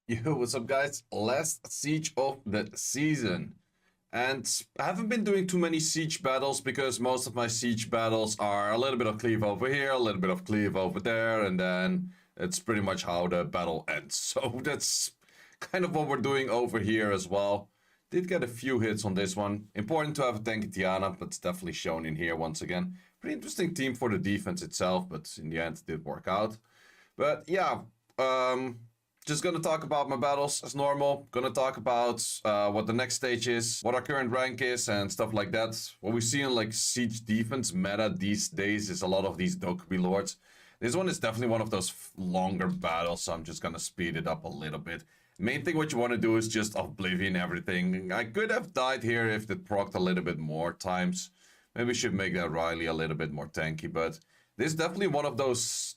Yo, what's up, guys? Last siege of the season. And I haven't been doing too many siege battles because most of my siege battles are a little bit of cleave over here, a little bit of cleave over there, and then it's pretty much how the battle ends. So that's kind of what we're doing over here as well. Did get a few hits on this one. Important to have a tanky Tiana, but it's definitely shown in here once again. Pretty interesting team for the defense itself, but in the end it did work out. But yeah, just gonna talk about my battles as normal. Gonna talk about what the next stage is, what our current rank is, and stuff like that. What we see in like siege defense meta these days is a lot of these Dok Lords. This one is definitely one of those longer battles, so I'm just gonna speed it up a little bit. Main thing what you want to do is just Oblivion everything. I could have died here if it procced a little bit more times. Maybe we should make that Riley a little bit more tanky, but this is definitely one of those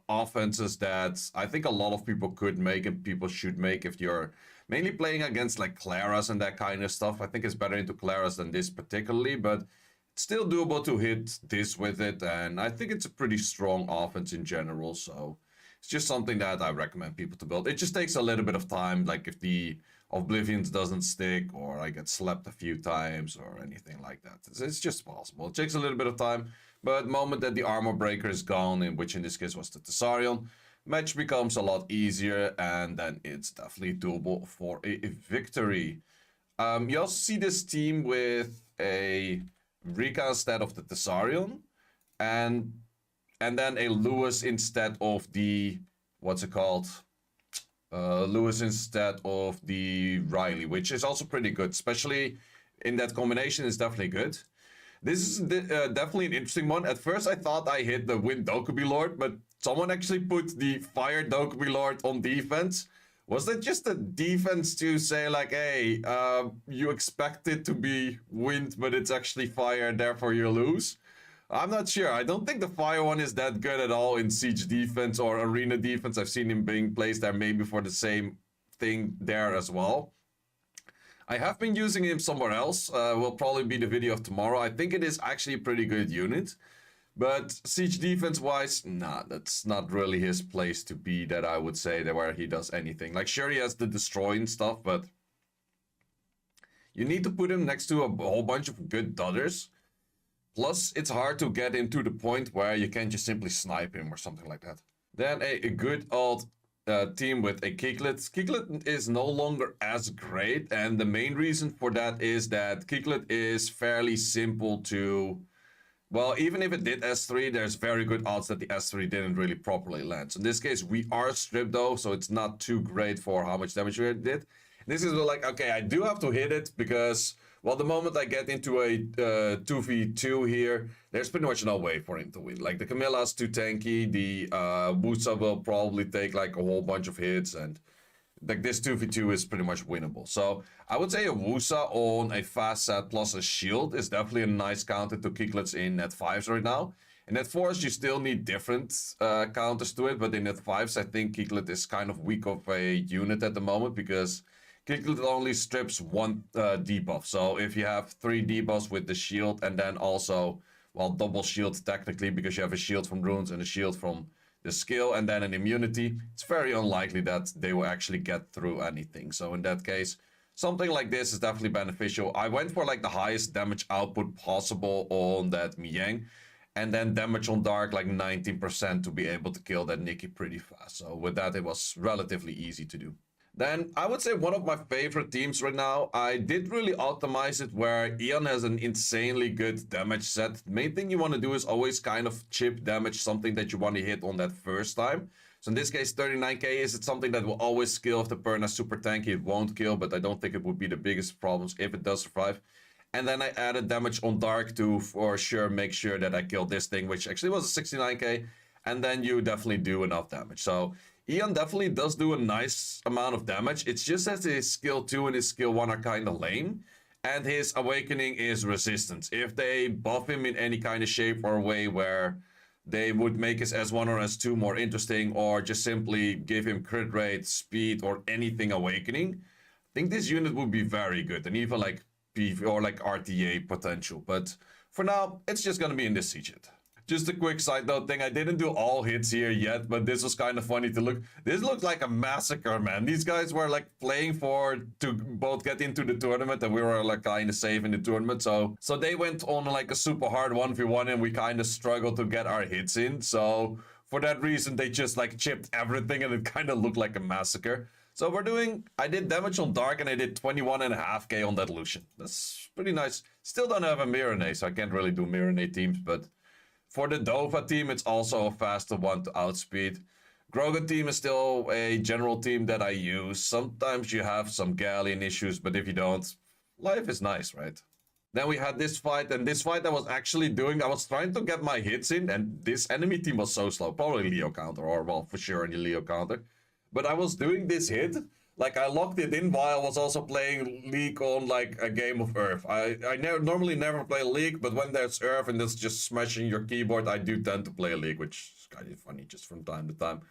offenses that I think a lot of people could make and people should make if you're mainly playing against like Claras and that kind of stuff. I think it's better into Claras than this particularly, but it's still doable to hit this with it, and I think it's a pretty strong offense in general, so it's just something that I recommend people to build. It just takes a little bit of time, like if the Oblivions doesn't stick or I get slapped a few times or anything like that. It's just possible. It takes a little bit of time, but the moment that the armor breaker is gone, in which in this case was the Thessarion, match becomes a lot easier, and then it's definitely doable for a victory. You also see this team with a Rika instead of the Thessarion, and then a Lewis instead of the, what's it called? Lewis instead of the Riley, which is also pretty good, especially in that combination is definitely good. This is definitely an interesting one. At first I thought I hit the Wind Dokkaebi Lord, but someone actually put the Fire Dokkaebi Lord on defense. Was that just a defense to say like, hey, you expect it to be wind, but it's actually fire, therefore you lose? I'm not sure. I don't think the fire one is that good at all in siege defense or arena defense. I've seen him being placed there maybe for the same thing there as well. I have been using him somewhere else. Will probably be the video of tomorrow. I think it is actually a pretty good unit. But siege defense wise, nah, that's not really his place to be, that I would say, that where he does anything. Like sure he has the destroying stuff, but you need to put him next to a whole bunch of good dodders. Plus, it's hard to get him to the point where you can just simply snipe him or something like that. Then a good old team with a Kiklet. Kiklet is no longer as great, and the main reason for that is that Kiklet is fairly simple to... Well, even if it did S3, there's very good odds that the S3 didn't really properly land. So in this case, we are stripped though, so it's not too great for how much damage we did. This is like, okay, I do have to hit it because... Well, the moment I get into a 2v2 here, there's pretty much no way for him to win. Like, the Camilla's too tanky, the Wusa will probably take, like, a whole bunch of hits, and, like, this 2v2 is pretty much winnable. So, I would say a Wusa on a fast set plus a shield is definitely a nice counter to Kiklets in net 5s right now. In net 4s, you still need different counters to it, but in net 5s, I think Kiklet is kind of weak of a unit at the moment, because... Kiklet only strips one debuff. So if you have 3 debuffs with the shield and then also, well, double shield technically because you have a shield from runes and a shield from the skill and then an immunity, it's very unlikely that they will actually get through anything. So in that case, something like this is definitely beneficial. I went for like the highest damage output possible on that Miang, and then damage on dark like 19% to be able to kill that Nikki pretty fast. So with that, it was relatively easy to do. Then I would say one of my favorite teams right now, I did really optimize it where Eon has an insanely good damage set. The main thing you want to do is always kind of chip damage something that you want to hit on that first time. So in this case 39k is it something that will always kill if the Perna is super tanky. It won't kill, but I don't think it would be the biggest problems if it does survive. And then I added damage on dark to for sure make sure that I killed this thing, which actually was a 69k. And then you definitely do enough damage. So Eon definitely does do a nice amount of damage. It's just that his skill 2 and his skill 1 are kind of lame. And his awakening is resistance. If they buff him in any kind of shape or way where they would make his S1 or S2 more interesting, or just simply give him crit rate, speed, or anything awakening, I think this unit would be very good. And even like PV or like RTA potential. But for now, it's just going to be in this siege hit. Just a quick side note thing. I didn't do all hits here yet, but this was kind of funny to look. This looked like a massacre, man. These guys were like playing to both get into the tournament, and we were like kind of safe in the tournament. So they went on like a super hard 1v1, and we kind of struggled to get our hits in. So for that reason, they just like chipped everything, and it kind of looked like a massacre. So I did damage on Dark, and I did 21.5k on that Lucian. That's pretty nice. Still don't have a Mirror, so I can't really do Mirror teams, but for the Dova team, it's also a faster one to outspeed. Grogan team is still a general team that I use. Sometimes you have some Galleon issues, but if you don't, life is nice, right? Then we had this fight, and this fight I was actually doing, I was trying to get my hits in, and this enemy team was so slow. Probably Leo counter, or well, for sure in the Leo counter. But I was doing this hit, like I locked it in while I was also playing League on like a game of Earth. I normally never play League, but when there's Earth and it's just smashing your keyboard, I do tend to play League, which is kind of funny just from time to time.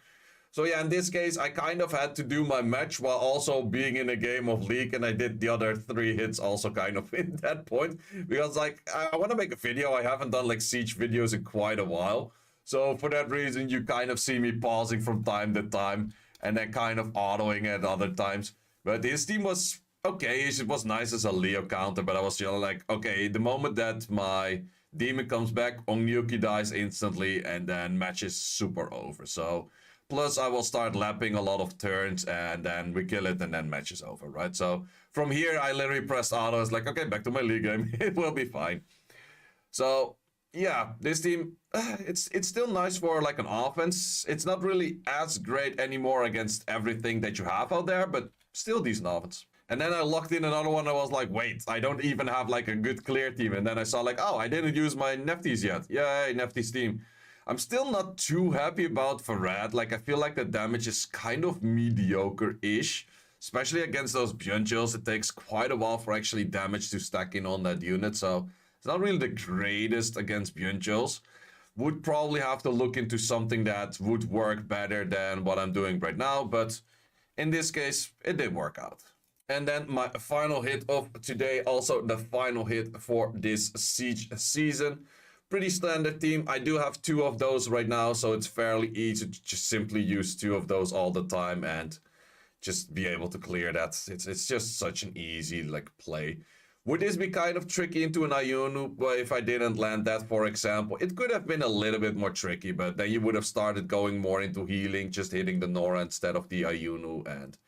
So yeah, in this case, I kind of had to do my match while also being in a game of League, and I did the other 3 hits also kind of in that point. Because like, I want to make a video. I haven't done like Siege videos in quite a while. So for that reason, you kind of see me pausing from time to time, and then kind of autoing at other times. But his team was okay. It was nice as a Leo counter, but I was just like, okay, the moment that my demon comes back, Onyuki dies instantly, and then match is super over. So, plus I will start lapping a lot of turns, and then we kill it, and then match is over, right? So, from here, I literally pressed auto. I was like, okay, back to my League game. It will be fine. So, yeah, this team, it's still nice for like an offense. It's not really as great anymore against everything that you have out there, but still decent offense. And then I locked in another one. I was like, wait, I don't even have like a good clear team. And then I saw like, oh, I didn't use my Nephthys yet. Yay, Nephthys team. I'm still not too happy about Farad. Like, I feel like the damage is kind of mediocre-ish. Especially against those Byunjils. It takes quite a while for actually damage to stack in on that unit. So it's not really the greatest against Byunjils. Would probably have to look into something that would work better than what I'm doing right now. But in this case, it did work out. And then my final hit of today, also the final hit for this Siege season. Pretty standard team. I do have 2 of those right now, so it's fairly easy to just simply use 2 of those all the time and just be able to clear that. It's just such an easy like play. Would this be kind of tricky into an Ayunu? Well, if I didn't land that, for example, it could have been a little bit more tricky, but then you would have started going more into healing, just hitting the Nora instead of the Ayunu, and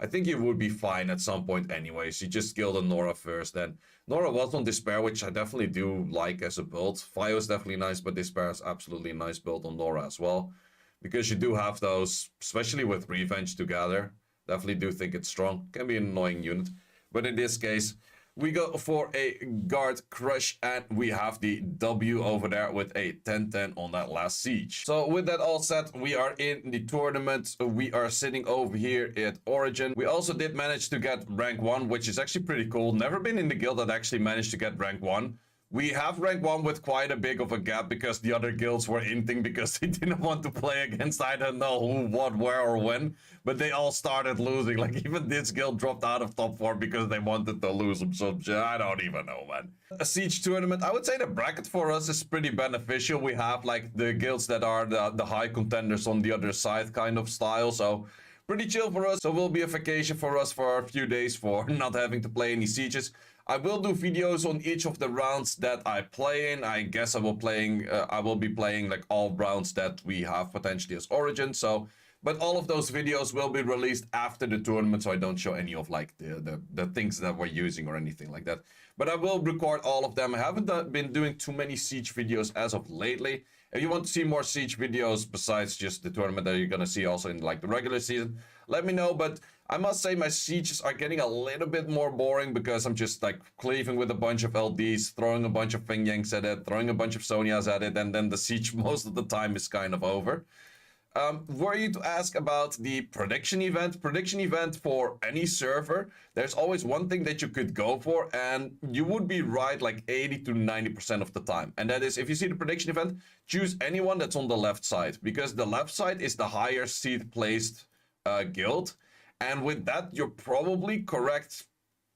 I think you would be fine at some point anyways. You just kill the Nora first. Then Nora was on Despair, which I definitely do like as a build. Fire is definitely nice, but Despair is absolutely a nice build on Nora as well. Because you do have those, especially with Revenge together. Definitely do think it's strong. Can be an annoying unit. But in this case, we go for a guard crush, and we have the W over there with a 10-10 on that last siege. So with that all said, we are in the tournament. We are sitting over here at Origin. We also did manage to get rank 1, which is actually pretty cool. Never been in the guild that actually managed to get rank 1. We have rank 1 with quite a big of a gap because the other guilds were inting because they didn't want to play against I don't know who, what, where, or when. But they all started losing. Like, even this guild dropped out of top 4 because they wanted to lose them. So I don't even know, man. A siege tournament, I would say the bracket for us is pretty beneficial. We have, like, the guilds that are the high contenders on the other side kind of style. So pretty chill for us. So it will be a vacation for us for a few days for not having to play any sieges. I will do videos on each of the rounds that I play in. I guess I will be playing like all rounds that we have potentially as Origin. So, but all of those videos will be released after the tournament, so I don't show any of like the things that we're using or anything like that. But I will record all of them. I haven't been doing too many Siege videos as of lately. If you want to see more Siege videos besides just the tournament that you're gonna see also in like the regular season, let me know. But I must say my Sieges are getting a little bit more boring because I'm just like cleaving with a bunch of LDs, throwing a bunch of Feng Yangs at it, throwing a bunch of Sonias at it, and then the Siege most of the time is kind of over. Were you to ask about the prediction event for any server, there's always one thing that you could go for, and you would be right like 80 to 90% of the time. And that is, if you see the prediction event, choose anyone that's on the left side, because the left side is the higher seed placed guild. And with that, you're probably correct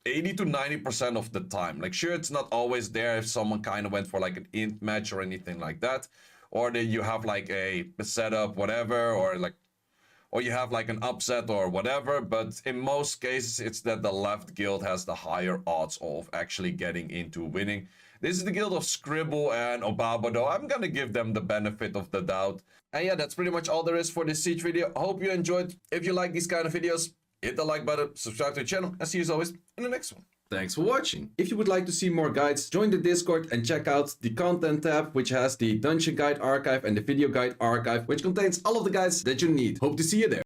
80 to 90% of the time. Like, sure, it's not always there if someone kind of went for like an int match or anything like that. or that you have like a setup, whatever, or you have like an upset or whatever, but in most cases it's that the left guild has the higher odds of actually getting into winning. This is the guild of Scribble and Obaba, though I'm gonna give them the benefit of the doubt. And yeah, that's pretty much all there is for this siege video. Hope you enjoyed. If you like these kind of videos, hit the like button, subscribe to the channel, and see you as always in the next one. Thanks for watching. If you would like to see more guides, join the Discord and check out the content tab, which has the dungeon guide archive and the video guide archive, which contains all of the guides that you need. Hope to see you there.